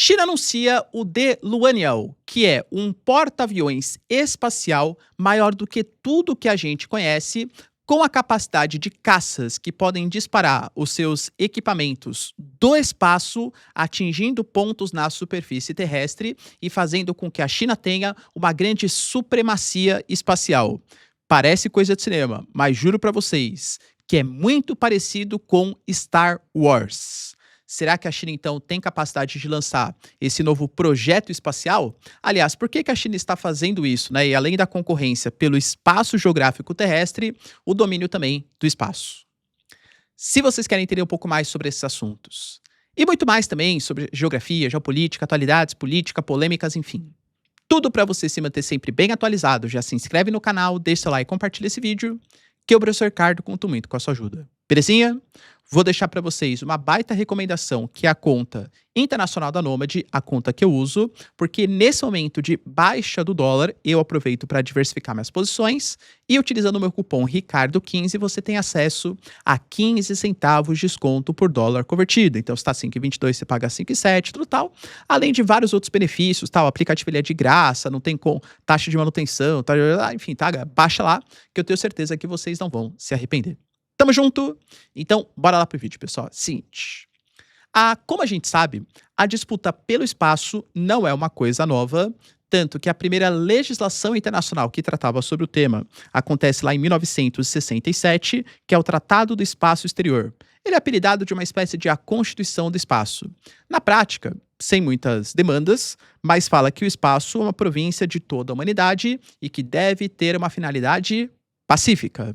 China anuncia o The Luaniao, que é um porta-aviões espacial maior do que tudo que a gente conhece, com a capacidade de caças que podem disparar os seus equipamentos do espaço, atingindo pontos na superfície terrestre e fazendo com que a China tenha uma grande supremacia espacial. Parece coisa de cinema, mas juro pra vocês que é muito parecido com Star Wars. Será que a China, então, tem capacidade de lançar esse novo projeto espacial? Aliás, por que a China está fazendo isso, né? E além da concorrência pelo espaço geográfico terrestre, o domínio também do espaço. Se vocês querem entender um pouco mais sobre esses assuntos, e muito mais também sobre geografia, geopolítica, atualidades, política, polêmicas, enfim. Tudo para você se manter sempre bem atualizado, já se inscreve no canal, deixa seu like e compartilha esse vídeo, que o professor Ricardo conta muito com a sua ajuda. Belezinha? Vou deixar para vocês uma baita recomendação, que é a conta internacional da Nômade, a conta que eu uso, porque nesse momento de baixa do dólar, eu aproveito para diversificar minhas posições e utilizando o meu cupom Ricardo15, você tem acesso a 15 centavos de desconto por dólar convertido. Então, se está 5,22, você paga 5,7, tudo tal. Além de vários outros benefícios, tal, o aplicativo ele é de graça, não tem taxa de manutenção, tá, enfim, tá, baixa lá, que eu tenho certeza que vocês não vão se arrepender. Tamo junto? Então, bora lá pro vídeo, pessoal. Seguinte. Como a gente sabe, a disputa pelo espaço não é uma coisa nova, tanto que a primeira legislação internacional que tratava sobre o tema acontece lá em 1967, que é o Tratado do Espaço Exterior. Ele é apelidado de uma espécie de a Constituição do Espaço. Na prática, sem muitas demandas, mas fala que o espaço é uma província de toda a humanidade e que deve ter uma finalidade pacífica.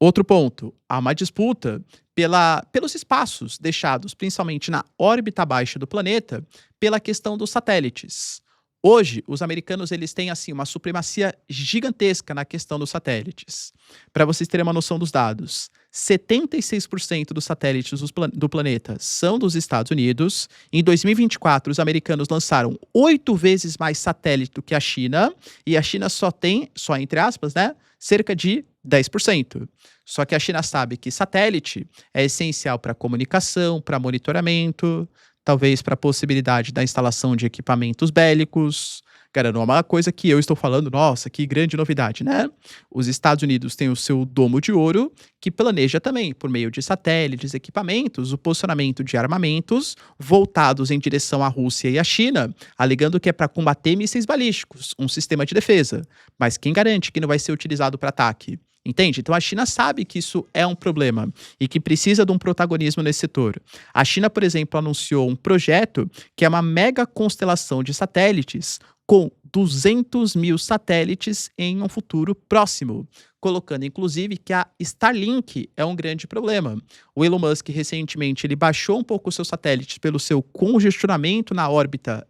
Outro ponto, há uma disputa pelos espaços deixados principalmente na órbita baixa do planeta pela questão dos satélites. Hoje, os americanos eles têm assim uma supremacia gigantesca na questão dos satélites. Para vocês terem uma noção dos dados, 76% dos satélites do planeta são dos Estados Unidos. Em 2024, os americanos lançaram 8 vezes mais satélite do que a China, e a China só tem, só entre aspas, né, cerca de 10%. Só que a China sabe que satélite é essencial para comunicação, para monitoramento, talvez para a possibilidade da instalação de equipamentos bélicos. Cara, não é uma coisa que eu estou falando, nossa, que grande novidade, né? Os Estados Unidos têm o seu domo de ouro, que planeja também, por meio de satélites, equipamentos, o posicionamento de armamentos voltados em direção à Rússia e à China, alegando que é para combater mísseis balísticos, um sistema de defesa. Mas quem garante que não vai ser utilizado para ataque? Entende? Então a China sabe que isso é um problema e que precisa de um protagonismo nesse setor. A China, por exemplo, anunciou um projeto que é uma mega constelação de satélites com 200 mil satélites em um futuro próximo, colocando inclusive que a Starlink é um grande problema. O Elon Musk recentemente ele baixou um pouco os seus satélites pelo seu congestionamento na órbita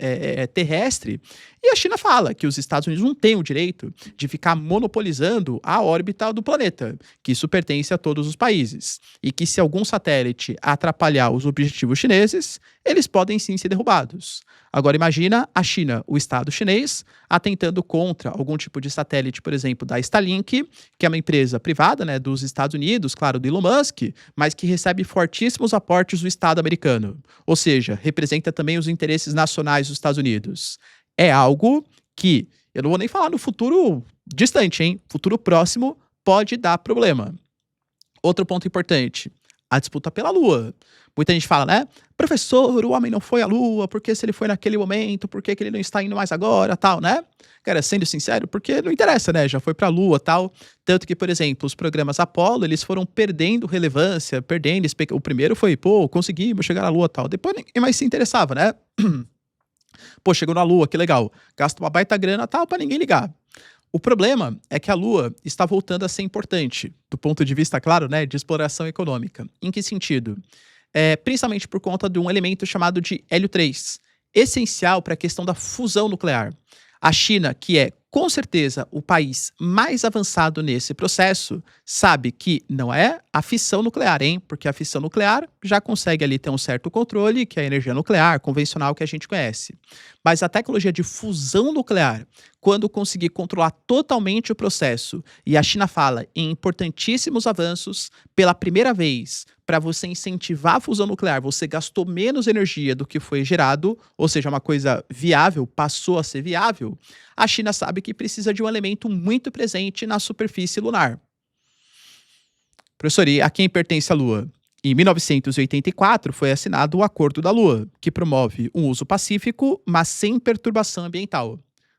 terrestre, e a China fala que os Estados Unidos não têm o direito de ficar monopolizando a órbita do planeta, que isso pertence a todos os países, e que se algum satélite atrapalhar os objetivos chineses, eles podem sim ser derrubados. Agora imagina a China, o Estado chinês, atentando contra algum tipo de satélite, por exemplo, da Starlink, que é uma empresa privada, né, dos Estados Unidos, claro, do Elon Musk, mas que recebe fortíssimos aportes do Estado americano. Ou seja, representa também os interesses nacionais dos Estados Unidos. É algo que, eu não vou nem falar no futuro distante, hein? Futuro próximo pode dar problema. Outro ponto importante, a disputa pela Lua. Muita gente fala, né? Professor, o homem não foi à Lua, porque se ele foi naquele momento, por que ele não está indo mais agora, tal, né? Cara, sendo sincero, porque não interessa, né? Já foi pra Lua, tal. Tanto que, por exemplo, os programas Apollo, eles foram perdendo relevância, perdendo... O primeiro foi, pô, conseguimos chegar à Lua, tal. Depois ninguém mais se interessava, né? Pô, chegou na Lua, que legal. Gasta uma baita grana, tal, pra ninguém ligar. O problema é que a Lua está voltando a ser importante, do ponto de vista, claro, né, de exploração econômica. Em que sentido? Principalmente por conta de um elemento chamado de hélio 3, essencial para a questão da fusão nuclear. A China, que é com certeza o país mais avançado nesse processo, sabe que não é a fissão nuclear, hein? Porque a fissão nuclear já consegue ali ter um certo controle, que é a energia nuclear convencional que a gente conhece. Mas a tecnologia de fusão nuclear, quando conseguir controlar totalmente o processo. E a China fala em importantíssimos avanços, pela primeira vez, para você incentivar a fusão nuclear, você gastou menos energia do que foi gerado, ou seja, uma coisa viável, passou a ser viável. A China sabe que precisa de um elemento muito presente na superfície lunar. Professor, e a quem pertence a Lua? Em 1984, foi assinado o Acordo da Lua, que promove um uso pacífico, mas sem perturbação ambiental.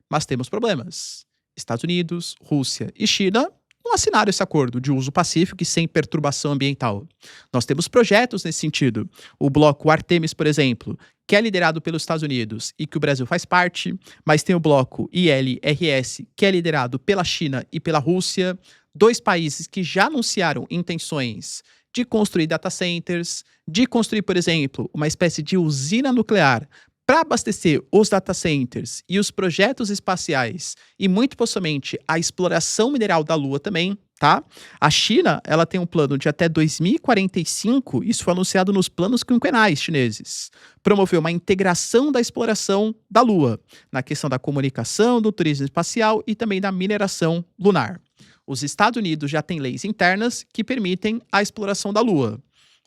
Mas temos problemas. Estados Unidos, Rússia e China não assinaram esse acordo de uso pacífico e sem perturbação ambiental. Nós temos projetos nesse sentido. O bloco Artemis, por exemplo, que é liderado pelos Estados Unidos e que o Brasil faz parte, mas tem o bloco ILRS, que é liderado pela China e pela Rússia, dois países que já anunciaram intenções de construir data centers, de construir, por exemplo, uma espécie de usina nuclear para abastecer os data centers e os projetos espaciais e muito possivelmente a exploração mineral da Lua também, tá? A China, ela tem um plano de até 2045, isso foi anunciado nos planos quinquenais chineses, promover uma integração da exploração da Lua, na questão da comunicação, do turismo espacial e também da mineração lunar. Os Estados Unidos já têm leis internas que permitem a exploração da Lua.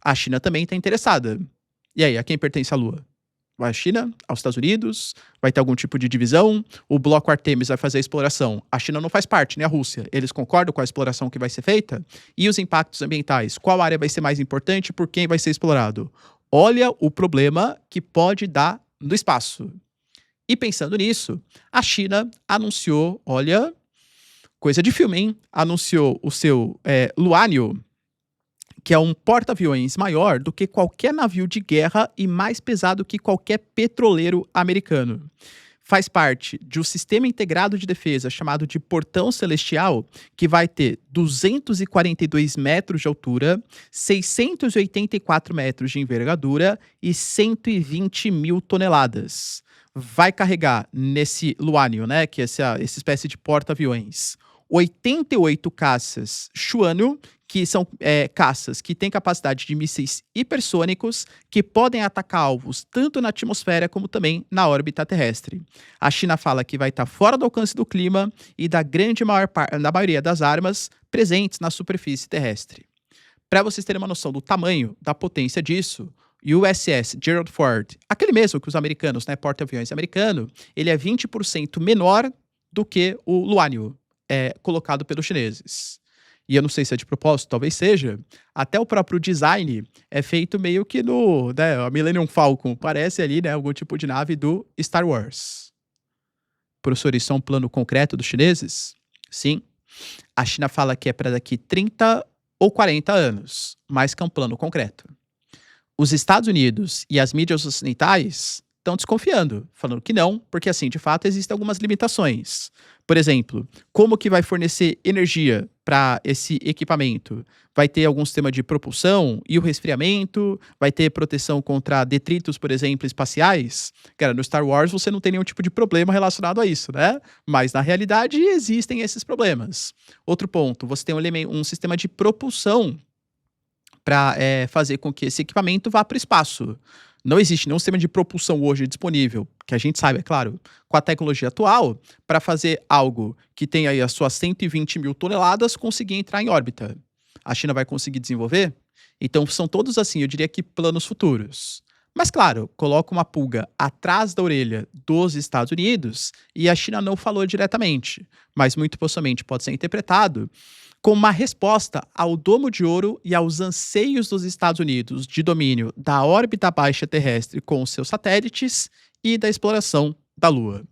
A China também está interessada. E aí, a quem pertence a Lua? Vai a China, aos Estados Unidos, vai ter algum tipo de divisão, o bloco Artemis vai fazer a exploração. A China não faz parte, nem a Rússia. Eles concordam com a exploração que vai ser feita? E os impactos ambientais? Qual área vai ser mais importante, por quem vai ser explorado? Olha o problema que pode dar no espaço. E pensando nisso, a China anunciou, olha, coisa de filme, hein? Anunciou o seu Luanio, que é um porta-aviões maior do que qualquer navio de guerra e mais pesado que qualquer petroleiro americano. Faz parte de um sistema integrado de defesa chamado de Portão Celestial, que vai ter 242 metros de altura, 684 metros de envergadura e 120 mil toneladas. Vai carregar nesse Luanio, né, que é essa espécie de porta-aviões, 88 caças Chuano, que são caças que têm capacidade de mísseis hipersônicos que podem atacar alvos tanto na atmosfera como também na órbita terrestre. A China fala que vai estar fora do alcance do clima e da da maioria das armas presentes na superfície terrestre. Para vocês terem uma noção do tamanho, da potência disso, o USS Gerald Ford, aquele mesmo que os americanos, né, porta-aviões americano, ele é 20% menor do que o Luanio, colocado pelos chineses. E eu não sei se é de propósito, talvez seja, até o próprio design é feito meio que no, né, a Millennium Falcon, parece ali, né, algum tipo de nave do Star Wars. Professor, isso é um plano concreto dos chineses? Sim. A China fala que é para daqui 30 ou 40 anos, mas que é um plano concreto. Os Estados Unidos e as mídias ocidentais estão desconfiando, falando que não, porque assim, de fato, existem algumas limitações. Por exemplo, como que vai fornecer energia para esse equipamento? Vai ter algum sistema de propulsão e o resfriamento? Vai ter proteção contra detritos, por exemplo, espaciais? Cara, no Star Wars você não tem nenhum tipo de problema relacionado a isso, né? Mas na realidade existem esses problemas. Outro ponto, você tem um sistema de propulsão para fazer com que esse equipamento vá para o espaço. Não existe nenhum sistema de propulsão hoje disponível, que a gente saiba, é claro, com a tecnologia atual, para fazer algo que tenha aí as suas 120 mil toneladas conseguir entrar em órbita. A China vai conseguir desenvolver? Então são todos assim, eu diria que planos futuros. Mas claro, coloca uma pulga atrás da orelha dos Estados Unidos e a China não falou diretamente, mas muito possivelmente pode ser interpretado como uma resposta ao domo de ouro e aos anseios dos Estados Unidos de domínio da órbita baixa terrestre com os seus satélites e da exploração da Lua.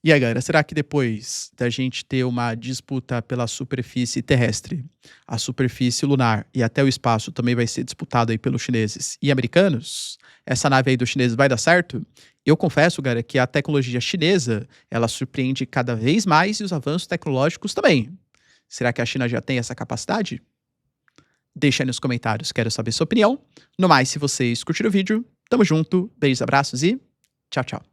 E aí, galera, será que depois da gente ter uma disputa pela superfície terrestre, a superfície lunar e até o espaço também vai ser disputado aí pelos chineses e americanos? Essa nave aí dos chineses vai dar certo? Eu confesso, galera, que a tecnologia chinesa, ela surpreende cada vez mais e os avanços tecnológicos também. Será que a China já tem essa capacidade? Deixa aí nos comentários, quero saber sua opinião. No mais, se vocês curtiram o vídeo, tamo junto, beijos, abraços e tchau, tchau.